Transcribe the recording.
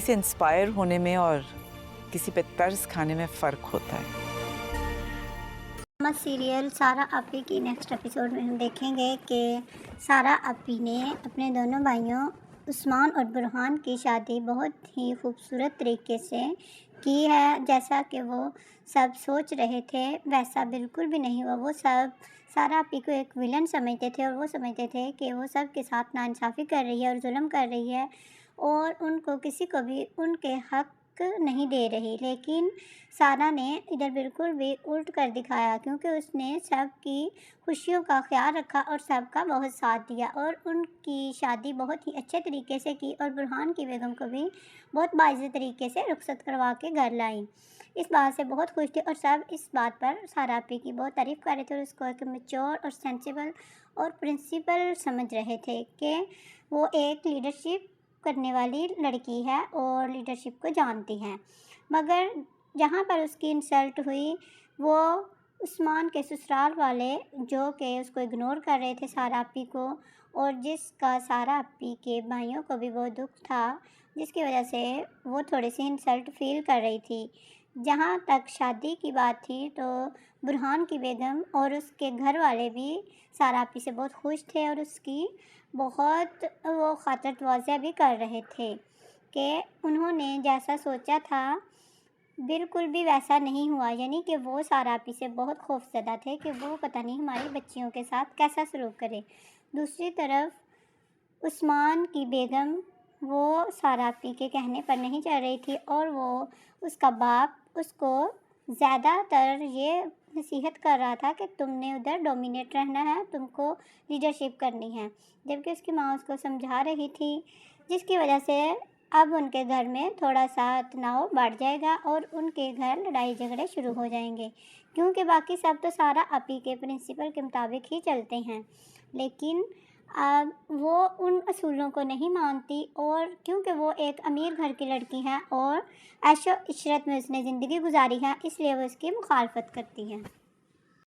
से इंस्पायर होने में और किसी पे तर्स खाने में फ़र्क होता है। ड्रामा सीरियल सारा अपी की नेक्स्ट एपिसोड में हम देखेंगे कि सारा अपी ने अपने दोनों भाइयों उस्मान और बुरहान की शादी बहुत ही खूबसूरत तरीके से की है। जैसा कि वो सब सोच रहे थे वैसा बिल्कुल भी नहीं हुआ। वो सब सारा अपी को एक विलन समझते थे और वो समझते थे कि वो सब के साथ नाइंसाफ़ी कर रही है और जुल्म कर रही है और उनको किसी को भी उनके हक नहीं दे रही। लेकिन सारा ने इधर बिल्कुल भी उल्ट कर दिखाया, क्योंकि उसने सबकी खुशियों का ख्याल रखा और सबका बहुत साथ दिया और उनकी शादी बहुत ही अच्छे तरीके से की और बुरहान की बेगम को भी बहुत बाइज़्ज़त तरीके से रुखसत करवा के घर लाई। इस बात से बहुत खुश थे और सब इस बात पर सारा अपी की बहुत तारीफ़ कर रहे थे और उसको एक मैच्योर और सेंसिबल और प्रिंसिपल समझ रहे थे कि वो एक लीडरशिप करने वाली लड़की है और लीडरशिप को जानती है। मगर जहाँ पर उसकी इंसल्ट हुई वो उस्मान के ससुराल वाले, जो कि उसको इग्नोर कर रहे थे सारा अपी को, और जिसका सारा अपी के भाइयों को भी बहुत दुख था, जिसकी वजह से वो थोड़ी सी इंसल्ट फील कर रही थी। जहाँ तक शादी की बात थी तो बुरहान की बेगम और उसके घर वाले भी सारा अपी से बहुत खुश थे और उसकी बहुत वो खातिरतवाज़ी भी कर रहे थे कि उन्होंने जैसा सोचा था बिल्कुल भी वैसा नहीं हुआ। यानी कि वो सारा अपी से बहुत खौफज़दा थे कि वो पता नहीं हमारी बच्चियों के साथ कैसा सलूक करे। दूसरी तरफ उस्मान की बेगम वो सारा अपी के कहने पर नहीं चल रही थी और वो उसका बाप उसको ज़्यादातर ये नसीहत कर रहा था कि तुमने उधर डोमिनेट रहना है, तुमको लीडरशिप करनी है, जबकि उसकी माँ उसको समझा रही थी, जिसकी वजह से अब उनके घर में थोड़ा सा तनाव बढ़ जाएगा और उनके घर लड़ाई झगड़े शुरू हो जाएंगे, क्योंकि बाकी सब तो सारा अपी के प्रिंसिपल के मुताबिक ही चलते हैं। लेकिन अब वो उन असूलों को नहीं मानती और क्योंकि वो एक अमीर घर की लड़की है और ऐशो इशरत में उसने ज़िंदगी गुजारी है, इसलिए वो इसकी मुखालफत करती है।